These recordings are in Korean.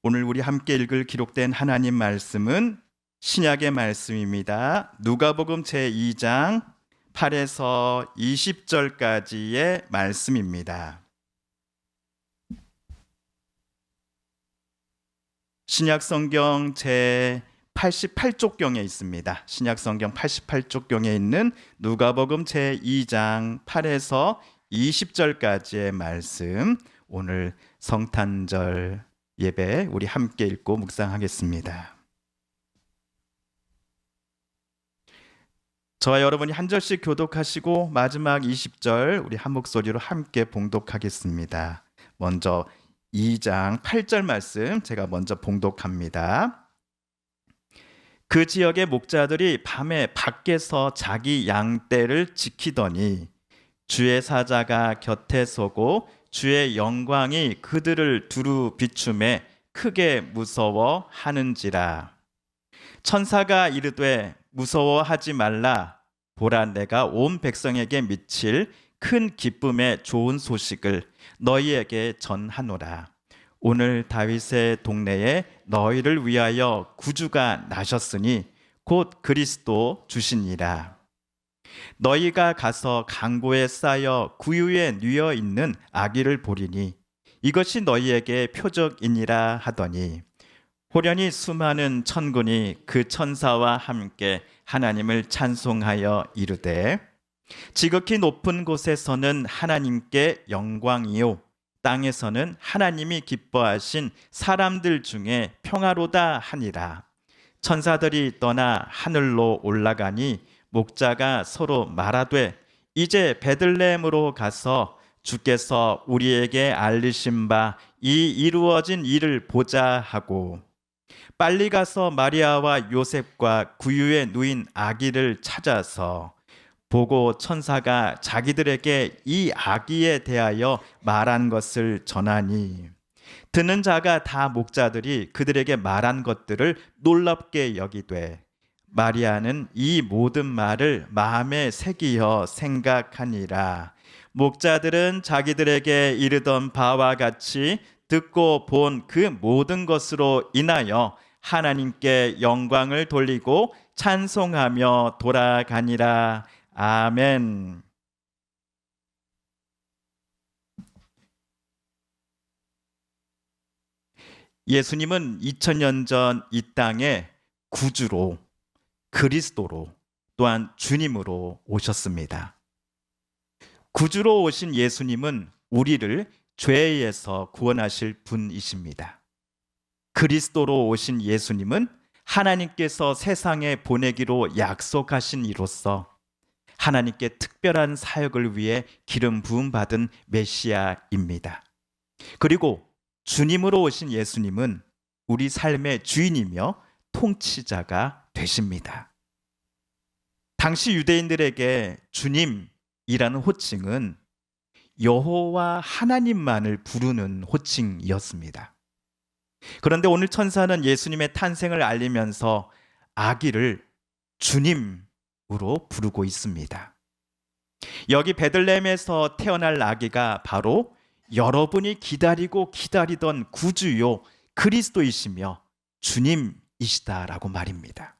오늘 우리 함께 읽을 기록된 하나님 말씀은 신약의 말씀입니다. 누가복음 제2장 8에서 20절까지의 말씀입니다. 신약 성경 제 88쪽경에 있습니다. 신약 성경 88쪽경에 있는 누가복음 제2장 8에서 20절까지의 말씀, 오늘 성탄절 예배 우리 함께 읽고 묵상하겠습니다. 저와 여러분이 한 절씩 교독하시고 마지막 20절 우리 한 목소리로 함께 봉독하겠습니다. 먼저 2장 8절 말씀 제가 먼저 봉독합니다. 그 지역의 목자들이 밤에 밖에서 자기 양떼를 지키더니 주의 사자가 곁에 서고 주의 영광이 그들을 두루 비추매 크게 무서워하는지라. 천사가 이르되 무서워하지 말라. 보라, 내가 온 백성에게 미칠 큰 기쁨의 좋은 소식을 너희에게 전하노라. 오늘 다윗의 동네에 너희를 위하여 구주가 나셨으니 곧 그리스도 주시니라. 너희가 가서 강고에 쌓여 구유에 뉘어 있는 아기를 보리니 이것이 너희에게 표적이니라 하더니 호련히 수많은 천군이 그 천사와 함께 하나님을 찬송하여 이르되 지극히 높은 곳에서는 하나님께 영광이요 땅에서는 하나님이 기뻐하신 사람들 중에 평화로다 하니라. 천사들이 떠나 하늘로 올라가니 목자가 서로 말하되 이제 베들레헴으로 가서 주께서 우리에게 알리신 바 이 이루어진 일을 보자 하고 빨리 가서 마리아와 요셉과 구유에 누인 아기를 찾아서 보고 천사가 자기들에게 이 아기에 대하여 말한 것을 전하니 듣는 자가 다 목자들이 그들에게 말한 것들을 놀랍게 여기되 마리아는 이 모든 말을 마음에 새기어 생각하니라. 목자들은 자기들에게 이르던 바와 같이 듣고 본 그 모든 것으로 인하여 하나님께 영광을 돌리고 찬송하며 돌아가니라. 아멘. 예수님은 2000년 전 이 땅에 구주로, 그리스도로, 또한 주님으로 오셨습니다. 구주로 오신 예수님은 우리를 죄에서 구원하실 분이십니다. 그리스도로 오신 예수님은 하나님께서 세상에 보내기로 약속하신 이로써 하나님께 특별한 사역을 위해 기름 부음 받은 메시아입니다. 그리고 주님으로 오신 예수님은 우리 삶의 주인이며 통치자가 되십니다. 당시 유대인들에게 주님이라는 호칭은 여호와 하나님만을 부르는 호칭이었습니다. 그런데 오늘 천사는 예수님의 탄생을 알리면서 아기를 주님으로 부르고 있습니다. 여기 베들레헴에서 태어날 아기가 바로 여러분이 기다리고 기다리던 구주요 그리스도이시며 주님이시다라고 말입니다.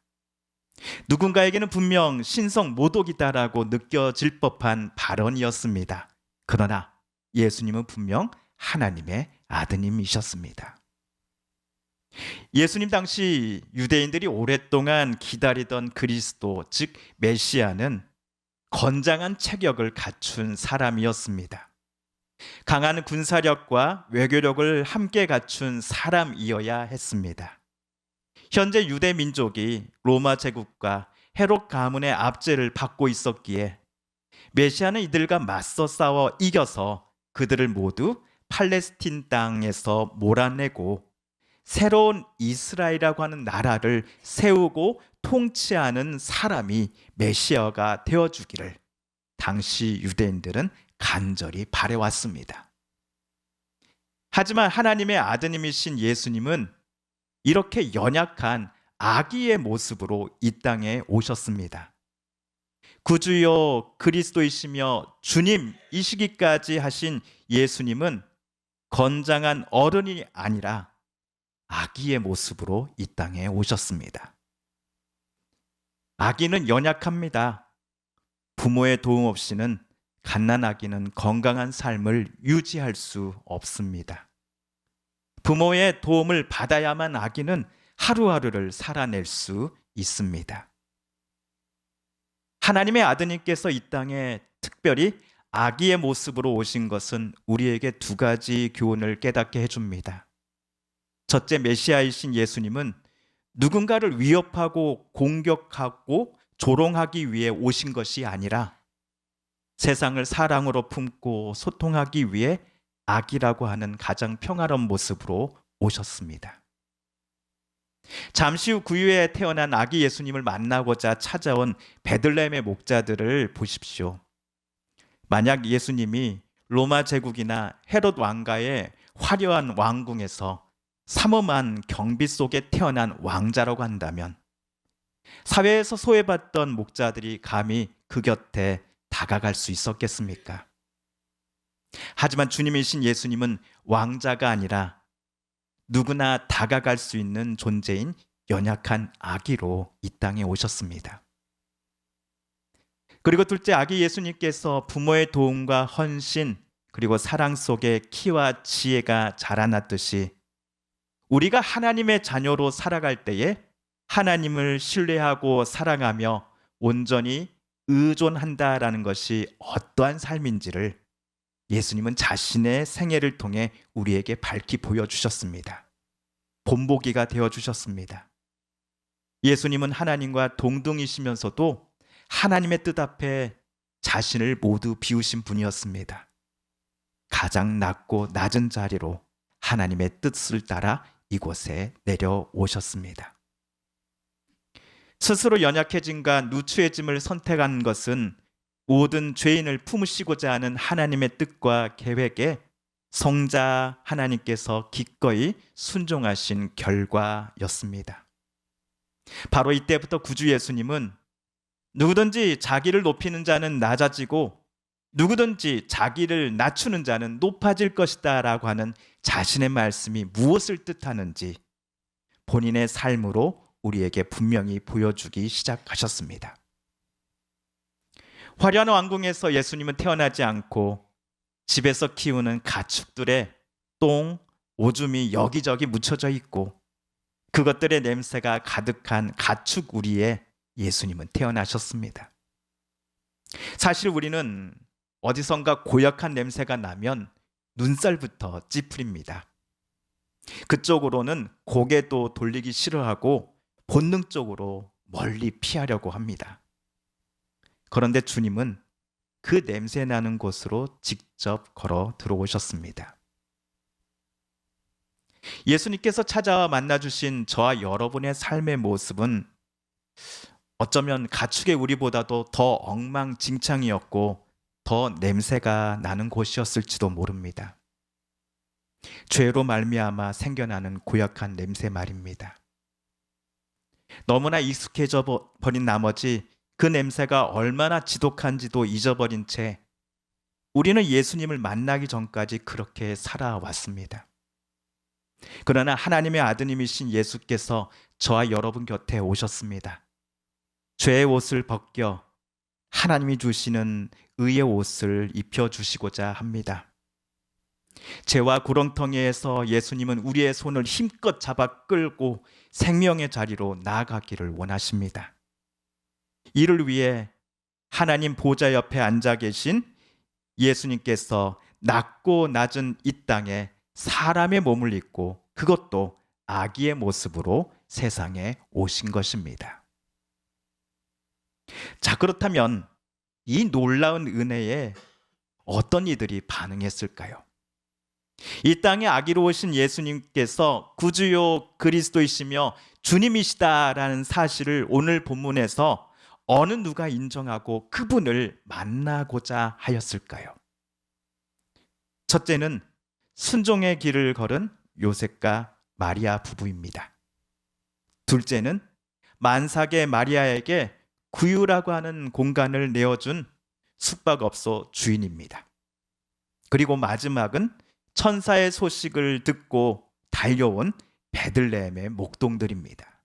누군가에게는 분명 신성 모독이다라고 느껴질 법한 발언이었습니다. 그러나 예수님은 분명 하나님의 아드님이셨습니다. 예수님 당시 유대인들이 오랫동안 기다리던 그리스도, 즉 메시아는 건장한 체격을 갖춘 사람이었습니다. 강한 군사력과 외교력을 함께 갖춘 사람이어야 했습니다. 현재 유대 민족이 로마 제국과 헤롯 가문의 압제를 받고 있었기에 메시아는 이들과 맞서 싸워 이겨서 그들을 모두 팔레스틴 땅에서 몰아내고 새로운 이스라엘이라고 하는 나라를 세우고 통치하는 사람이 메시아가 되어주기를 당시 유대인들은 간절히 바라왔습니다. 하지만 하나님의 아드님이신 예수님은 이렇게 연약한 아기의 모습으로 이 땅에 오셨습니다. 구주요 그리스도이시며 주님이시기까지 하신 예수님은 건장한 어른이 아니라 아기의 모습으로 이 땅에 오셨습니다. 아기는 연약합니다. 부모의 도움 없이는 갓난아기는 건강한 삶을 유지할 수 없습니다. 부모의 도움을 받아야만 아기는 하루하루를 살아낼 수 있습니다. 하나님의 아드님께서 이 땅에 특별히 아기의 모습으로 오신 것은 우리에게 두 가지 교훈을 깨닫게 해줍니다. 첫째, 메시아이신 예수님은 누군가를 위협하고 공격하고 조롱하기 위해 오신 것이 아니라 세상을 사랑으로 품고 소통하기 위해 아기라고 하는 가장 평화로운 모습으로 오셨습니다. 잠시 후 구유에 태어난 아기 예수님을 만나고자 찾아온 베들레헴의 목자들을 보십시오. 만약 예수님이 로마 제국이나 헤롯 왕가의 화려한 왕궁에서 삼엄한 경비 속에 태어난 왕자라고 한다면 사회에서 소외받던 목자들이 감히 그 곁에 다가갈 수 있었겠습니까? 하지만 주님이신 예수님은 왕자가 아니라 누구나 다가갈 수 있는 존재인 연약한 아기로 이 땅에 오셨습니다. 그리고 둘째, 아기 예수님께서 부모의 도움과 헌신 그리고 사랑 속에 키와 지혜가 자라났듯이 우리가 하나님의 자녀로 살아갈 때에 하나님을 신뢰하고 사랑하며 온전히 의존한다라는 것이 어떠한 삶인지를 예수님은 자신의 생애를 통해 우리에게 밝히 보여주셨습니다. 본보기가 되어주셨습니다. 예수님은 하나님과 동등이시면서도 하나님의 뜻 앞에 자신을 모두 비우신 분이었습니다. 가장 낮고 낮은 자리로 하나님의 뜻을 따라 이곳에 내려오셨습니다. 스스로 연약해짐과 누추해짐을 선택한 것은 모든 죄인을 품으시고자 하는 하나님의 뜻과 계획에 성자 하나님께서 기꺼이 순종하신 결과였습니다. 바로 이때부터 구주 예수님은 누구든지 자기를 높이는 자는 낮아지고 누구든지 자기를 낮추는 자는 높아질 것이다 라고 하는 자신의 말씀이 무엇을 뜻하는지 본인의 삶으로 우리에게 분명히 보여주기 시작하셨습니다. 화려한 왕궁에서 예수님은 태어나지 않고 집에서 키우는 가축들의 똥, 오줌이 여기저기 묻혀져 있고 그것들의 냄새가 가득한 가축 우리에 예수님은 태어나셨습니다. 사실 우리는 어디선가 고약한 냄새가 나면 눈살부터 찌푸립니다. 그쪽으로는 고개도 돌리기 싫어하고 본능적으로 멀리 피하려고 합니다. 그런데 주님은 그 냄새 나는 곳으로 직접 걸어 들어오셨습니다. 예수님께서 찾아와 만나주신 저와 여러분의 삶의 모습은 어쩌면 가축의 우리보다도 더 엉망진창이었고 더 냄새가 나는 곳이었을지도 모릅니다. 죄로 말미암아 생겨나는 고약한 냄새 말입니다. 너무나 익숙해져 버린 나머지 그 냄새가 얼마나 지독한지도 잊어버린 채 우리는 예수님을 만나기 전까지 그렇게 살아왔습니다. 그러나 하나님의 아드님이신 예수께서 저와 여러분 곁에 오셨습니다. 죄의 옷을 벗겨 하나님이 주시는 의의 옷을 입혀주시고자 합니다. 죄와 구렁텅이에서 예수님은 우리의 손을 힘껏 잡아 끌고 생명의 자리로 나아가기를 원하십니다. 이를 위해 하나님 보좌 옆에 앉아 계신 예수님께서 낮고 낮은 이 땅에 사람의 몸을 입고 그것도 아기의 모습으로 세상에 오신 것입니다. 자, 그렇다면 이 놀라운 은혜에 어떤 이들이 반응했을까요? 이 땅에 아기로 오신 예수님께서 구주요 그리스도이시며 주님이시다라는 사실을 오늘 본문에서 어느 누가 인정하고 그분을 만나고자 하였을까요? 첫째는 순종의 길을 걸은 요셉과 마리아 부부입니다. 둘째는 만삭의 마리아에게 구유라고 하는 공간을 내어준 숙박업소 주인입니다. 그리고 마지막은 천사의 소식을 듣고 달려온 베들레헴의 목동들입니다.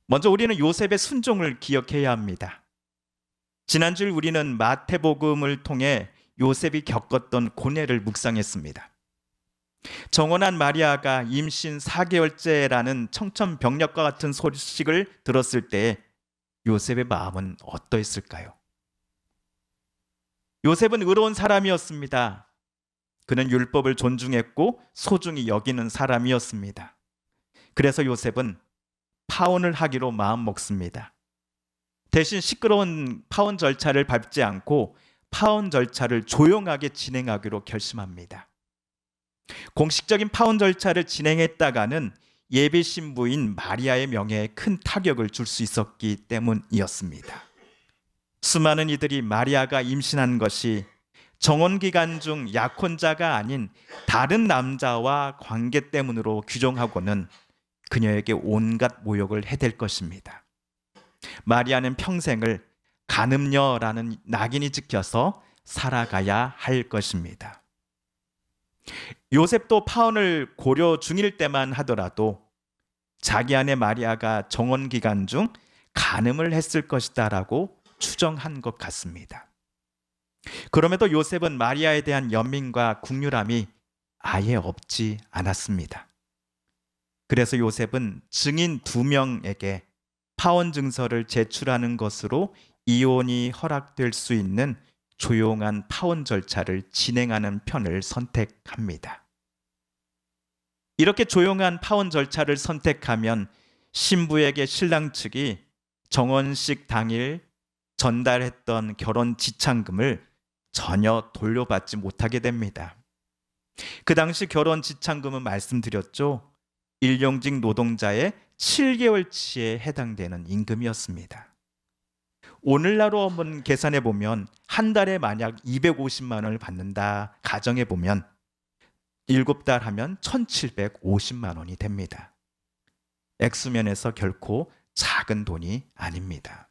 먼저 우리는 요셉의 순종을 기억해야 합니다. 지난주에 우리는 마태복음을 통해 요셉이 겪었던 고뇌를 묵상했습니다. 정혼한 마리아가 임신 4개월째라는 청천벽력과 같은 소식을 들었을 때 요셉의 마음은 어떠했을까요? 요셉은 의로운 사람이었습니다. 그는 율법을 존중했고 소중히 여기는 사람이었습니다. 그래서 요셉은 파혼을 하기로 마음먹습니다. 대신 시끄러운 파혼 절차를 밟지 않고 파혼 절차를 조용하게 진행하기로 결심합니다. 공식적인 파혼 절차를 진행했다가는 예비 신부인 마리아의 명예에 큰 타격을 줄 수 있었기 때문이었습니다. 수많은 이들이 마리아가 임신한 것이 정혼 기간 중 약혼자가 아닌 다른 남자와 관계 때문으로 규정하고는 그녀에게 온갖 모욕을 해댈 것입니다. 마리아는 평생을 간음녀라는 낙인이 찍혀서 살아가야 할 것입니다. 요셉도 파혼을 고려 중일 때만 하더라도 자기 아내 마리아가 정혼 기간 중 간음을 했을 것이다라고 추정한 것 같습니다. 그럼에도 요셉은 마리아에 대한 연민과 국률함이 아예 없지 않았습니다. 그래서 요셉은 증인 2명에게 파혼 증서를 제출하는 것으로 이혼이 허락될 수 있는 조용한 파혼 절차를 진행하는 편을 선택합니다. 이렇게 조용한 파혼 절차를 선택하면 신부에게 신랑 측이 정혼식 당일 전달했던 결혼 지참금을 전혀 돌려받지 못하게 됩니다. 그 당시 결혼 지참금은 말씀드렸죠. 일용직 노동자의 7개월치에 해당되는 임금이었습니다. 오늘날로 한번 계산해 보면 한 달에 만약 250만 원을 받는다 가정해 보면 7달 하면 1,750만 원이 됩니다. 액수면에서 결코 작은 돈이 아닙니다.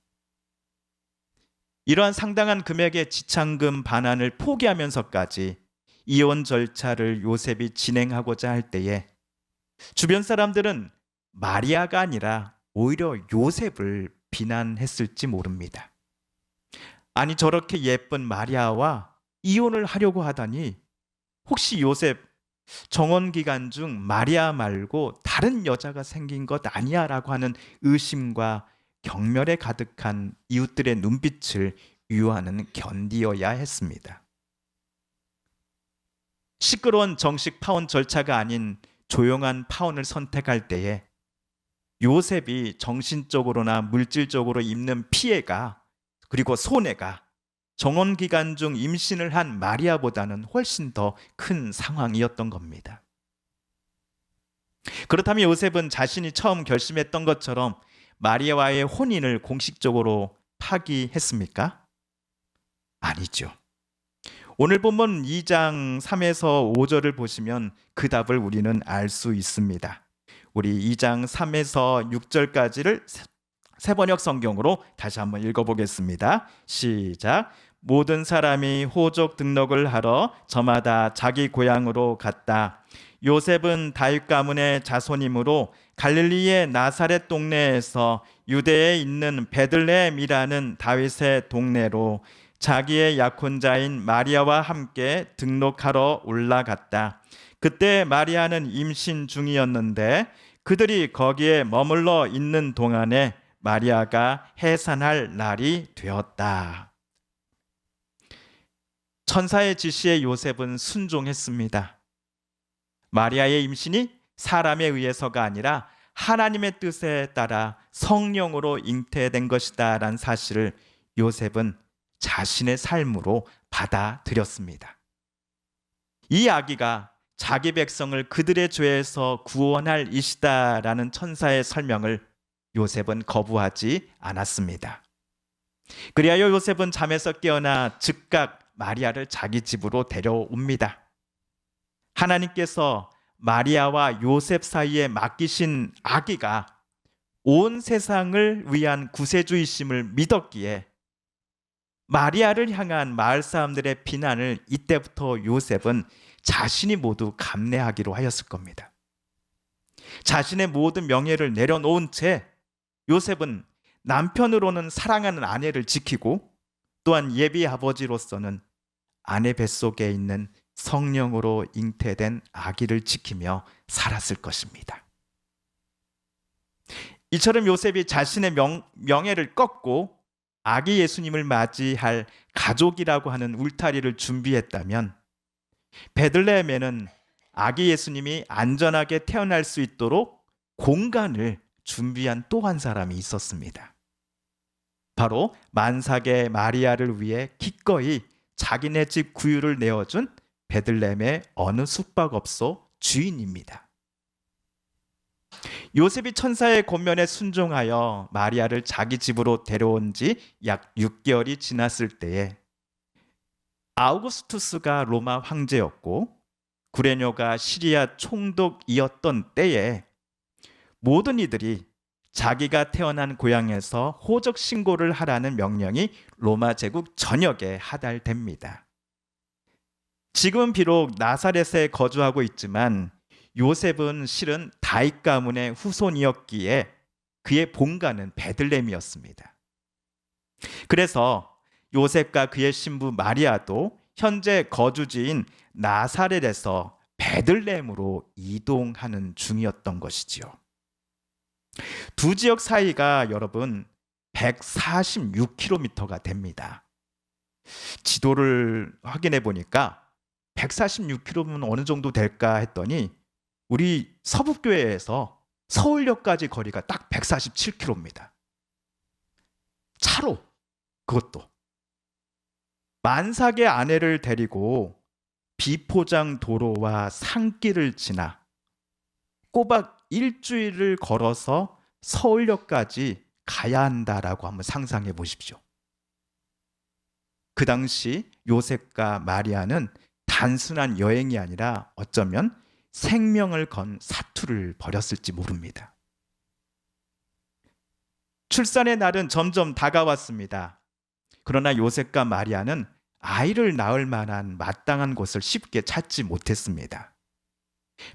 이러한 상당한 금액의 지참금 반환을 포기하면서까지 이혼 절차를 요셉이 진행하고자 할 때에 주변 사람들은 마리아가 아니라 오히려 요셉을 비난했을지 모릅니다. 아니 저렇게 예쁜 마리아와 이혼을 하려고 하다니 혹시 요셉 정혼 기간 중 마리아 말고 다른 여자가 생긴 것 아니야? 라고 하는 의심과 경멸에 가득한 이웃들의 눈빛을 유하는 견디어야 했습니다. 시끄러운 정식 파혼 절차가 아닌 조용한 파혼을 선택할 때에 요셉이 정신적으로나 물질적으로 입는 피해가 그리고 손해가 정혼 기간 중 임신을 한 마리아보다는 훨씬 더 큰 상황이었던 겁니다. 그렇다면 요셉은 자신이 처음 결심했던 것처럼 마리아와의 혼인을 공식적으로 파기했습니까? 아니죠. 오늘 본문 2장 3에서 5절을 보시면 그 답을 우리는 알 수 있습니다. 우리 2장 3에서 6절까지를 세번역 성경으로 다시 한번 읽어보겠습니다. 시작. 모든 사람이 호족 등록을 하러 저마다 자기 고향으로 갔다. 요셉은 다윗 가문의 자손이므로 갈릴리의 나사렛 동네에서 유대에 있는 베들레헴이라는 다윗의 동네로 자기의 약혼자인 마리아와 함께 등록하러 올라갔다. 그때 마리아는 임신 중이었는데 그들이 거기에 머물러 있는 동안에 마리아가 해산할 날이 되었다. 천사의 지시에 요셉은 순종했습니다. 마리아의 임신이 사람에 의해서가 아니라 하나님의 뜻에 따라 성령으로 잉태된 것이다 라는 사실을 요셉은 자신의 삶으로 받아들였습니다. 이 아기가 자기 백성을 그들의 죄에서 구원할 이시다라는 천사의 설명을 요셉은 거부하지 않았습니다. 그리하여 요셉은 잠에서 깨어나 즉각 마리아를 자기 집으로 데려옵니다. 하나님께서 마리아와 요셉 사이에 맡기신 아기가 온 세상을 위한 구세주이심을 믿었기에 마리아를 향한 마을 사람들의 비난을 이때부터 요셉은 자신이 모두 감내하기로 하였을 겁니다. 자신의 모든 명예를 내려놓은 채 요셉은 남편으로는 사랑하는 아내를 지키고 또한 예비 아버지로서는 아내 뱃속에 있는 성령으로 잉태된 아기를 지키며 살았을 것입니다. 이처럼 요셉이 자신의 명예를 꺾고 아기 예수님을 맞이할 가족이라고 하는 울타리를 준비했다면 베들레헴에는 아기 예수님이 안전하게 태어날 수 있도록 공간을 준비한 또 한 사람이 있었습니다. 바로 만삭의 마리아를 위해 기꺼이 자기네 집 구유를 내어준 베들레헴의 어느 숙박업소 주인입니다. 요셉이 천사의 권면에 순종하여 마리아를 자기 집으로 데려온 지 약 6개월이 지났을 때에 아우구스투스가 로마 황제였고 구레뇨가 시리아 총독이었던 때에 모든 이들이 자기가 태어난 고향에서 호적 신고를 하라는 명령이 로마 제국 전역에 하달됩니다. 지금은 비록 나사렛에 거주하고 있지만 요셉은 실은 다윗 가문의 후손이었기에 그의 본가는 베들레헴이었습니다. 그래서 요셉과 그의 신부 마리아도 현재 거주지인 나사렛에서 베들레헴으로 이동하는 중이었던 것이지요. 두 지역 사이가 여러분 146km가 됩니다. 지도를 확인해 보니까 146km면 어느 정도 될까 했더니 우리 서북교회에서 서울역까지 거리가 딱 147km입니다. 차로, 그것도 만삭의 아내를 데리고 비포장 도로와 산길을 지나 꼬박 일주일을 걸어서 서울역까지 가야 한다라고 한번 상상해 보십시오. 그 당시 요셉과 마리아는 단순한 여행이 아니라 어쩌면 생명을 건 사투를 벌였을지 모릅니다. 출산의 날은 점점 다가왔습니다. 그러나 요셉과 마리아는 아이를 낳을 만한 마땅한 곳을 쉽게 찾지 못했습니다.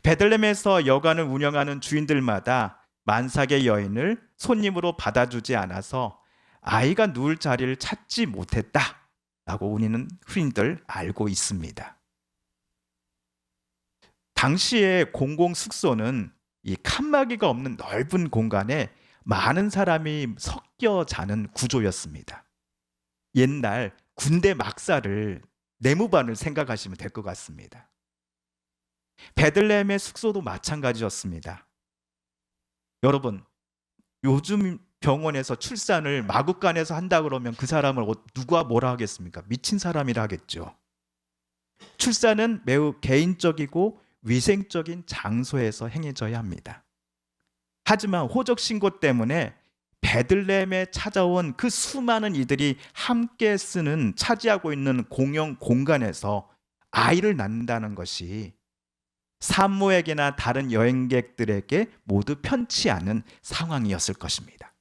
베들레헴에서 여관을 운영하는 주인들마다 만삭의 여인을 손님으로 받아주지 않아서 아이가 누울 자리를 찾지 못했다라고 우리는 흔히들 알고 있습니다. 당시의 공공 숙소는 이 칸막이가 없는 넓은 공간에 많은 사람이 섞여 자는 구조였습니다. 옛날 군대 막사를 내무반을 생각하시면 될 것 같습니다. 베들레헴의 숙소도 마찬가지였습니다. 여러분, 요즘 병원에서 출산을 마구간에서 한다 그러면 그 사람을 누가 뭐라 하겠습니까? 미친 사람이라 하겠죠. 출산은 매우 개인적이고 위생적인 장소에서 행해져야 합니다. 하지만 호적 신고 때문에 베들레헴에 찾아온 그 수많은 이들이 함께 쓰는 차지하고 있는 공용 공간에서 아이를 낳는다는 것이 산모에게나 다른 여행객들에게 모두 편치 않은 상황이었을 것입니다.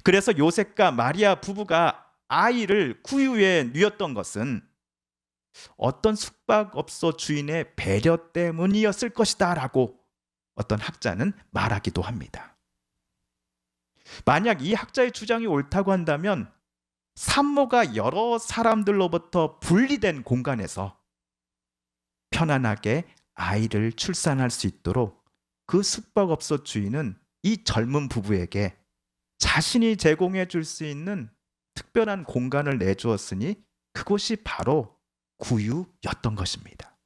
그래서 요셉과 마리아 부부가 아이를 구유에 뉘었던 것은 어떤 숙박업소 주인의 배려 때문이었을 것이다 라고 어떤 학자는 말하기도 합니다. 만약 이 학자의 주장이 옳다고 한다면 산모가 여러 사람들로부터 분리된 공간에서 편안하게 아이를 출산할 수 있도록 그 숙박업소 주인은 이 젊은 부부에게 자신이 제공해 줄 수 있는 특별한 공간을 내주었으니 그곳이 바로 구유였던 것입니다.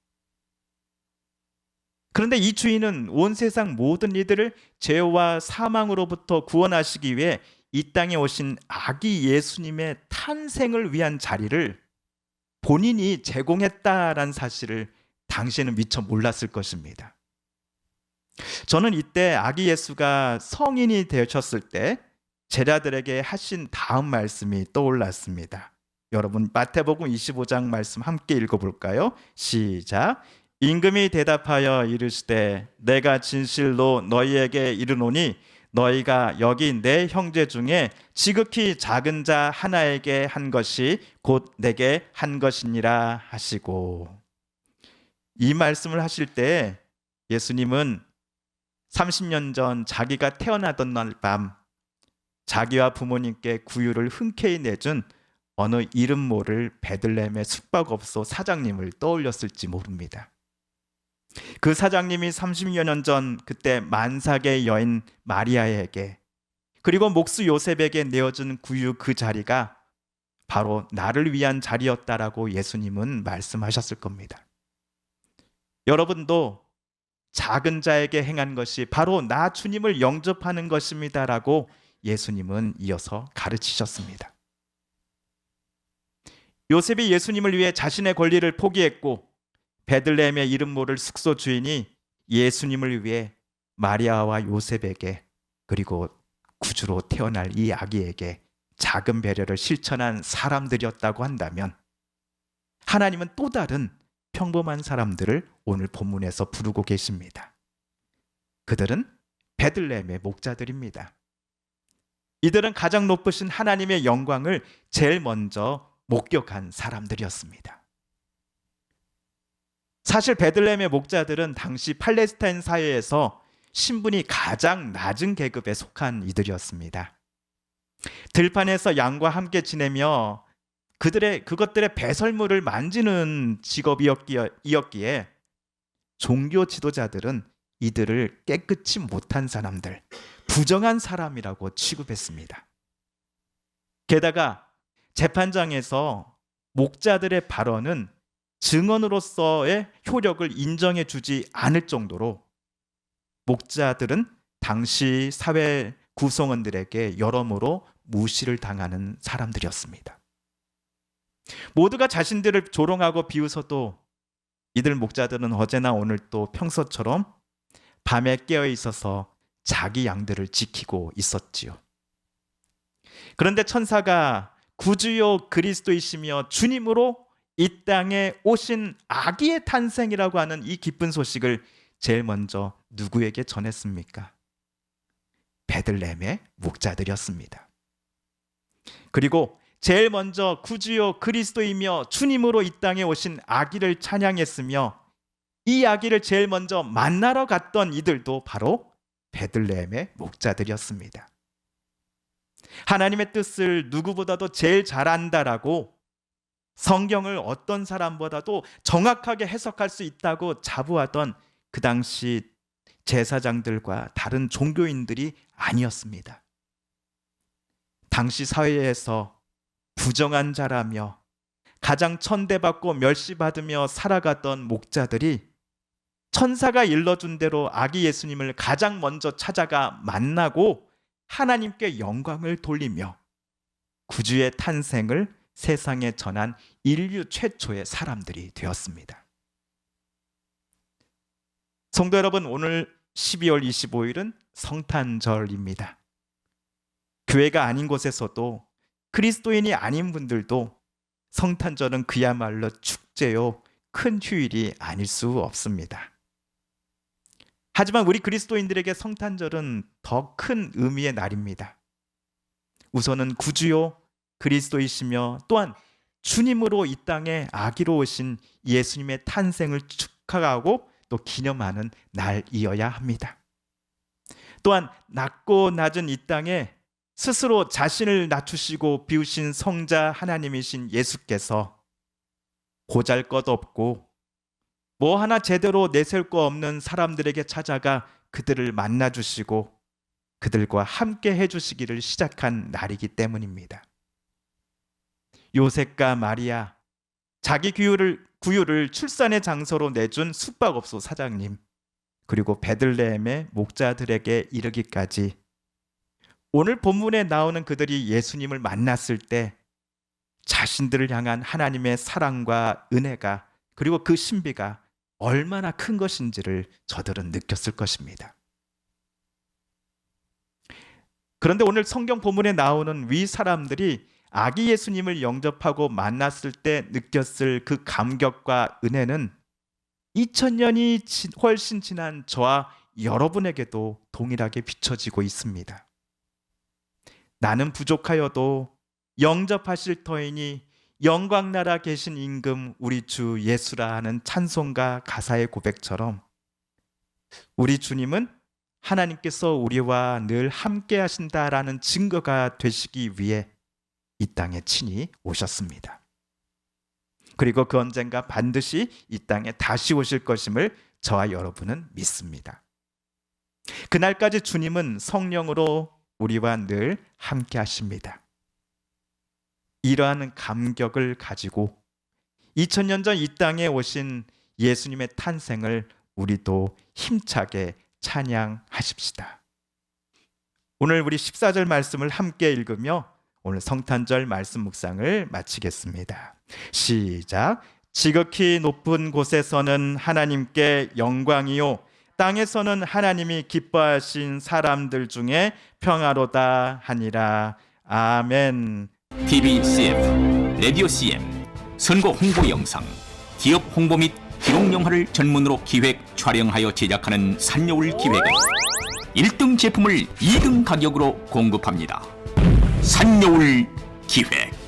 그런데 이 주인은 온 세상 모든 이들을 죄와 사망으로부터 구원하시기 위해 이 땅에 오신 아기 예수님의 탄생을 위한 자리를 본인이 제공했다라는 사실을 당시에는 미처 몰랐을 것입니다. 저는 이때 아기 예수가 성인이 되셨을 때 제자들에게 하신 다음 말씀이 떠올랐습니다. 여러분 마태복음 25장 말씀 함께 읽어볼까요? 시작. 임금이 대답하여 이르시되 내가 진실로 너희에게 이르노니 너희가 여기 내 형제 중에 지극히 작은 자 하나에게 한 것이 곧 내게 한 것이니라 하시고, 이 말씀을 하실 때 예수님은 30년 전 자기가 태어나던 날 밤 자기와 부모님께 구유를 흔쾌히 내준 어느 이름 모를 베들레헴의 숙박업소 사장님을 떠올렸을지 모릅니다. 그 사장님이 30여 년 전 그때 만삭의 여인 마리아에게 그리고 목수 요셉에게 내어준 구유 그 자리가 바로 나를 위한 자리였다라고 예수님은 말씀하셨을 겁니다. 여러분도 작은 자에게 행한 것이 바로 나 주님을 영접하는 것입니다라고 예수님은 이어서 가르치셨습니다. 요셉이 예수님을 위해 자신의 권리를 포기했고 베들레헴의 이름 모를 숙소 주인이 예수님을 위해 마리아와 요셉에게 그리고 구주로 태어날 이 아기에게 작은 배려를 실천한 사람들이었다고 한다면 하나님은 또 다른 평범한 사람들을 오늘 본문에서 부르고 계십니다. 그들은 베들레헴의 목자들입니다. 이들은 가장 높으신 하나님의 영광을 제일 먼저 목격한 사람들이었습니다. 사실 베들레헴의 목자들은 당시 팔레스타인 사회에서 신분이 가장 낮은 계급에 속한 이들이었습니다. 들판에서 양과 함께 지내며 그것들의 배설물을 만지는 직업이었기에 종교 지도자들은 이들을 깨끗이 못한 사람들, 부정한 사람이라고 취급했습니다. 게다가 재판장에서 목자들의 발언은 증언으로서의 효력을 인정해 주지 않을 정도로 목자들은 당시 사회 구성원들에게 여러모로 무시를 당하는 사람들이었습니다. 모두가 자신들을 조롱하고 비웃어도 이들 목자들은 어제나 오늘 또 평소처럼 밤에 깨어 있어서 자기 양들을 지키고 있었지요. 그런데 천사가 구주요 그리스도이시며 주님으로 이 땅에 오신 아기의 탄생이라고 하는 이 기쁜 소식을 제일 먼저 누구에게 전했습니까? 베들레헴의 목자들이었습니다. 그리고 제일 먼저 구주요 그리스도이며 주님으로 이 땅에 오신 아기를 찬양했으며 이 아기를 제일 먼저 만나러 갔던 이들도 바로 베들레헴의 목자들이었습니다. 하나님의 뜻을 누구보다도 제일 잘 안다라고 성경을 어떤 사람보다도 정확하게 해석할 수 있다고 자부하던 그 당시 제사장들과 다른 종교인들이 아니었습니다. 당시 사회에서 부정한 자라며 가장 천대받고 멸시받으며 살아가던 목자들이 천사가 일러준 대로 아기 예수님을 가장 먼저 찾아가 만나고 하나님께 영광을 돌리며 구주의 탄생을 세상에 전한 인류 최초의 사람들이 되었습니다. 성도 여러분, 오늘 12월 25일은 성탄절입니다. 교회가 아닌 곳에서도 그리스도인이 아닌 분들도 성탄절은 그야말로 축제요, 큰 휴일이 아닐 수 없습니다. 하지만 우리 그리스도인들에게 성탄절은 더 큰 의미의 날입니다. 우선은 구주요 그리스도이시며 또한 주님으로 이 땅에 아기로 오신 예수님의 탄생을 축하하고 또 기념하는 날이어야 합니다. 또한 낮고 낮은 이 땅에 스스로 자신을 낮추시고 비우신 성자 하나님이신 예수께서 보잘것없고 뭐 하나 제대로 내세울 거 없는 사람들에게 찾아가 그들을 만나주시고 그들과 함께 해주시기를 시작한 날이기 때문입니다. 요셉과 마리아, 자기 구유를 출산의 장소로 내준 숙박업소 사장님, 그리고 베들레헴의 목자들에게 이르기까지 오늘 본문에 나오는 그들이 예수님을 만났을 때 자신들을 향한 하나님의 사랑과 은혜가 그리고 그 신비가 얼마나 큰 것인지를 저들은 느꼈을 것입니다. 그런데 오늘 성경 본문에 나오는 위 사람들이 아기 예수님을 영접하고 만났을 때 느꼈을 그 감격과 은혜는 2000년이 훨씬 지난 저와 여러분에게도 동일하게 비춰지고 있습니다. 나는 부족하여도 영접하실 터이니 영광나라 계신 임금 우리 주 예수라 하는 찬송가 가사의 고백처럼 우리 주님은 하나님께서 우리와 늘 함께 하신다라는 증거가 되시기 위해 이 땅에 친히 오셨습니다. 그리고 그 언젠가 반드시 이 땅에 다시 오실 것임을 저와 여러분은 믿습니다. 그날까지 주님은 성령으로 우리와 늘 함께 하십니다. 이러한 감격을 가지고 2000년 전 이 땅에 오신 예수님의 탄생을 우리도 힘차게 찬양하십시다. 오늘 우리 14절 말씀을 함께 읽으며 오늘 성탄절 말씀 묵상을 마치겠습니다. 시작. 지극히 높은 곳에서는 하나님께 영광이요 땅에서는 하나님이 기뻐하신 사람들 중에 평화로다 하니라. 아멘. TV CM, 라디오 CM, 선거 홍보 영상, 기업 홍보 및 기록 영화를 전문으로 기획, 촬영하여 제작하는 산여울 기획은 1등 제품을 2등 가격으로 공급합니다. 산여울 기획.